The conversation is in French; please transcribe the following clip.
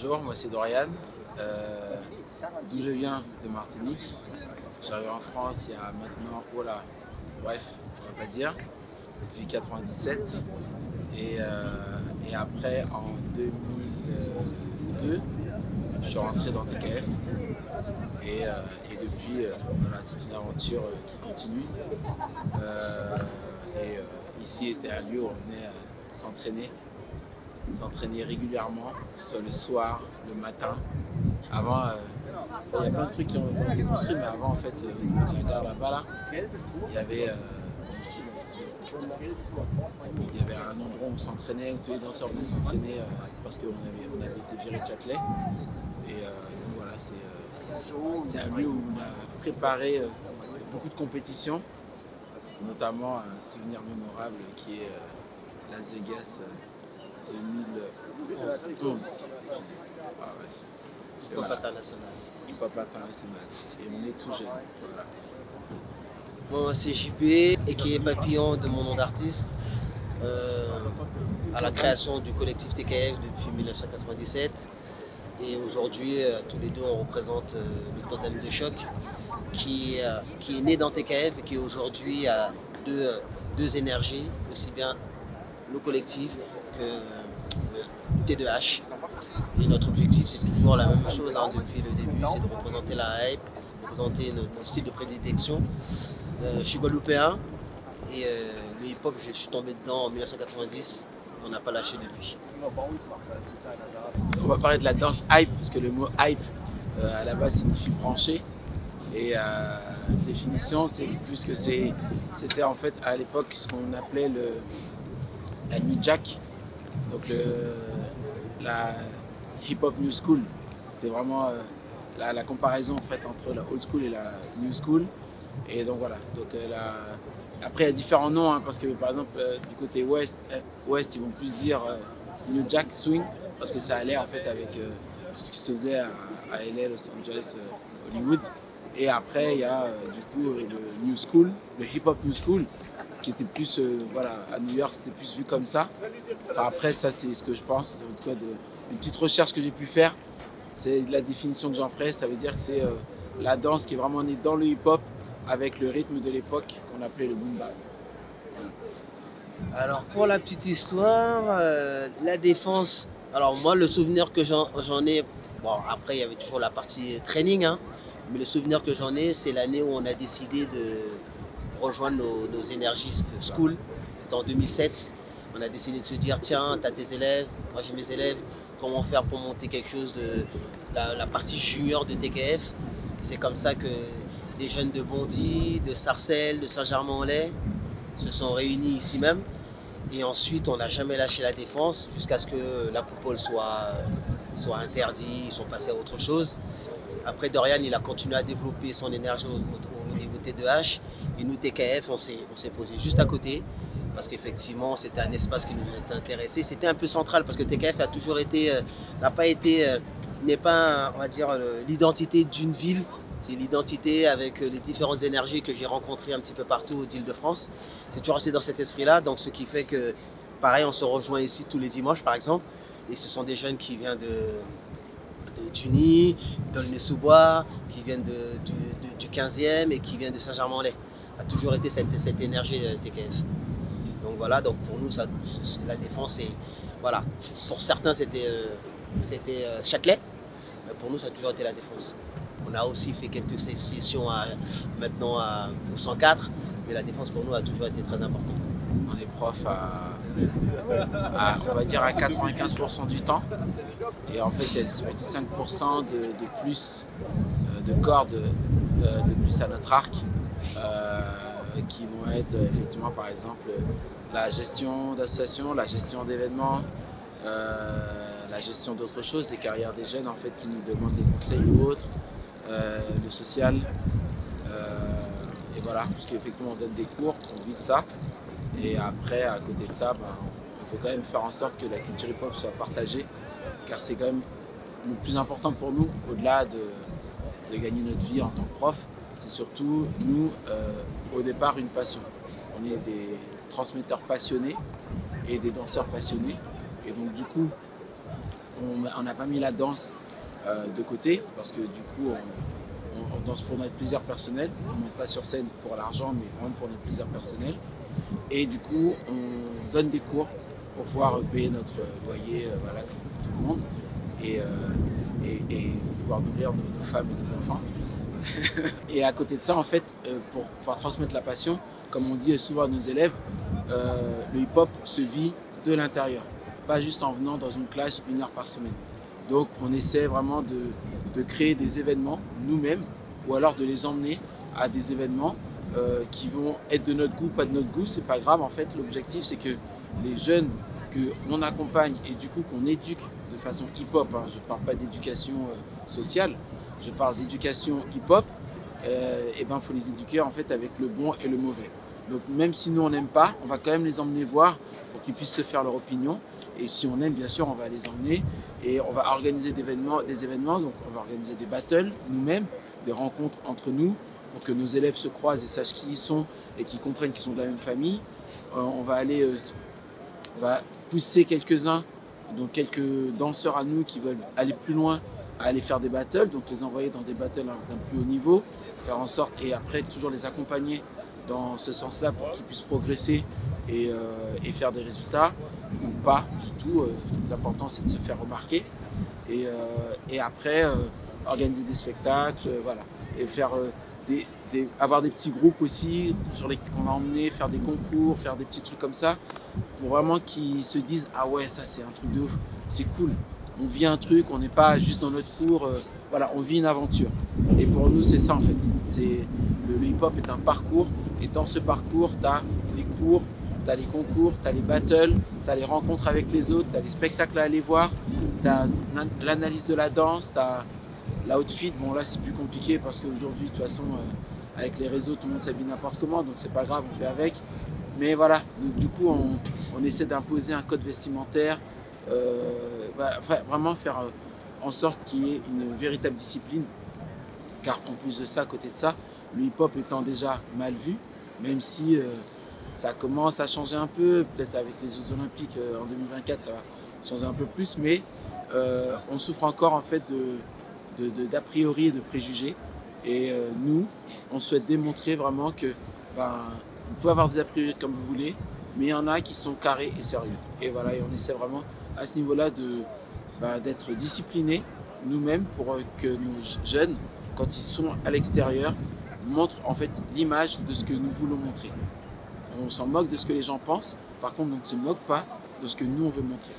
Bonjour, moi c'est Dorian, d'où je viens, de Martinique. J'arrive en France il y a maintenant, voilà, bref, on va pas dire, depuis 97. Et après, en 2002, je suis rentré dans TKF. Et depuis, voilà, c'est une aventure qui continue. Ici était un lieu où on venait s'entraîner régulièrement, que ce soit le soir, le matin. Avant, il y a plein de trucs qui ont été construits, mais avant, en fait, la gare là-bas, là, il y avait, euh, il y avait un endroit où on s'entraînait, où tous les danseurs venaient s'entraîner parce qu'on avait été viré de Châtelet. Donc voilà, c'est un lieu où on a préparé beaucoup de compétitions, notamment un souvenir mémorable qui est Las Vegas 2011. Ah ouais. Hip-hop international. Hip-hop international. Et on est tout jeune. Voilà. Moi, c'est JP, aka Papillon de mon nom d'artiste, à la création du collectif TKF depuis 1997. Et aujourd'hui, tous les deux, on représente le Tandem de Choc qui est né dans TKF et qui aujourd'hui a deux énergies, aussi bien le collectif que le T2H. Et notre objectif, c'est toujours la même chose depuis le début, c'est de représenter la hype, de représenter nos styles de prédilection. Je suis guadeloupéen et le hip-hop, je suis tombé dedans en 1990 et on n'a pas lâché depuis. On va parler de la danse hype, parce que le mot hype, à la base, signifie branché. Et définition, c'est plus que c'était en fait à l'époque ce qu'on appelait la New Jack, donc la hip-hop New School. C'était vraiment la comparaison en fait entre la old school et la new school. Et donc voilà. Donc, après il y a différents noms, hein, parce que par exemple du côté ouest, ils vont plus dire New Jack Swing, parce que ça allait en fait avec tout ce qui se faisait à LA, Los Angeles, Hollywood. Et après il y a du coup le New School, le hip-hop New School, qui était plus, voilà, à New York c'était plus vu comme ça. Enfin, après ça c'est ce que je pense, en tout cas une petite recherche que j'ai pu faire, c'est la définition que j'en ferai, ça veut dire que c'est la danse qui est vraiment née dans le hip-hop avec le rythme de l'époque qu'on appelait le boom bap. Alors pour la petite histoire, la défense, alors moi le souvenir que j'en ai, bon après il y avait toujours la partie training, hein, mais le souvenir que j'en ai, c'est l'année où on a décidé de rejoindre nos énergies school, c'était en 2007. On a décidé de se dire, tiens, tu as tes élèves, moi j'ai mes élèves, comment faire pour monter quelque chose de la partie junior de TKF. C'est comme ça que des jeunes de Bondy, de Sarcelles, de Saint-Germain-en-Laye se sont réunis ici même. Et ensuite, on n'a jamais lâché la défense jusqu'à ce que la coupole soit interdite, ils sont passés à autre chose. Après, Dorian, il a continué à développer son énergie au niveau T2H. Et nous, TKF, on s'est posé juste à côté, parce qu'effectivement, c'était un espace qui nous intéressait. C'était un peu central, parce que TKF a toujours été, n'est pas, on va dire, l'identité d'une ville. C'est l'identité avec les différentes énergies que j'ai rencontrées un petit peu partout d'Île-de-France. C'est toujours resté dans cet esprit-là, donc ce qui fait que, pareil, on se rejoint ici tous les dimanches, par exemple. Et ce sont des jeunes qui viennent de Tunis, d'Aulnay-sous-Bois, qui viennent du 15e et qui viennent de Saint-Germain-en-Laye. Ça a toujours été cette énergie de TKF. Donc voilà, donc pour nous, la défense, voilà. Pour certains, c'était Châtelet, mais pour nous, ça a toujours été la défense. On a aussi fait quelques sessions maintenant au 104, mais la défense pour nous a toujours été très importante. On est prof on va dire à 95% du temps. Et en fait, il y a ce petit 5% de plus de cordes de plus à notre arc qui vont être effectivement par exemple la gestion d'associations, la gestion d'événements, la gestion d'autres choses, des carrières des jeunes en fait qui nous demandent des conseils ou autres, le social. Et voilà, parce qu'effectivement on donne des cours, on vit de ça. Et après, à côté de ça, on peut quand même faire en sorte que la culture hip-hop soit partagée, car c'est quand même le plus important pour nous, au-delà de gagner notre vie en tant que prof. C'est surtout, nous, au départ, une passion. On est des transmetteurs passionnés et des danseurs passionnés. Et donc, du coup, on n'a pas mis la danse de côté, parce que du coup, on danse pour notre plaisir personnel. On ne monte pas sur scène pour l'argent, mais vraiment pour notre plaisir personnel. Et du coup, on donne des cours pour pouvoir payer notre loyer, voilà, comme tout le monde, et pouvoir nourrir nos femmes et nos enfants. Et à côté de ça, en fait, pour pouvoir transmettre la passion, comme on dit souvent à nos élèves, le hip-hop se vit de l'intérieur, pas juste en venant dans une classe 1 heure par semaine. Donc on essaie vraiment de créer des événements nous-mêmes, ou alors de les emmener à des événements qui vont être de notre goût, pas de notre goût, c'est pas grave. En fait, l'objectif, c'est que les jeunes qu'on accompagne et du coup qu'on éduque de façon hip-hop, hein, je ne parle pas d'éducation sociale, je parle d'éducation hip-hop, et ben faut les éduquer en fait avec le bon et le mauvais. Donc même si nous on n'aime pas, on va quand même les emmener voir pour qu'ils puissent se faire leur opinion. Et si on aime, bien sûr, on va les emmener et on va organiser des événements. Donc on va organiser des battles nous-mêmes, des rencontres entre nous pour que nos élèves se croisent et sachent qui ils sont et qu'ils comprennent qu'ils sont de la même famille. On va pousser quelques-uns, donc quelques danseurs à nous qui veulent aller plus loin, à aller faire des battles, donc les envoyer dans des battles d'un plus haut niveau, faire en sorte, et après toujours les accompagner dans ce sens-là pour qu'ils puissent progresser et faire des résultats, ou pas du tout. L'important c'est de se faire remarquer, et après organiser des spectacles, voilà, et faire avoir des petits groupes aussi qu'on va emmener, faire des concours, faire des petits trucs comme ça, pour vraiment qu'ils se disent ah ouais, ça c'est un truc de ouf, c'est cool, on vit un truc, on n'est pas juste dans notre cours, voilà, on vit une aventure. Et pour nous c'est ça en fait, le hip-hop est un parcours, et dans ce parcours tu as les cours, tu as les concours, tu as les battles, tu as les rencontres avec les autres, tu as les spectacles à aller voir, tu as l'analyse de la danse, tu as l'outfit. Bon là c'est plus compliqué parce qu'aujourd'hui de toute façon avec les réseaux tout le monde s'habille n'importe comment, donc c'est pas grave, on fait avec. Mais voilà, donc, du coup on essaie d'imposer un code vestimentaire, vraiment faire en sorte qu'il y ait une véritable discipline, car en plus de ça, à côté de ça, le hip-hop étant déjà mal vu, même si ça commence à changer un peu, peut-être avec les Jeux Olympiques en 2024 ça va changer un peu plus, mais on souffre encore en fait d'a priori et de préjugés, et nous on souhaite démontrer vraiment que vous pouvez avoir des a priori comme vous voulez, mais il y en a qui sont carrés et sérieux, et voilà, et on essaie vraiment à ce niveau là d'être disciplinés nous-mêmes pour que nos jeunes, quand ils sont à l'extérieur, montrent en fait l'image de ce que nous voulons montrer. On s'en moque de ce que les gens pensent, par contre on ne se moque pas de ce que nous on veut montrer.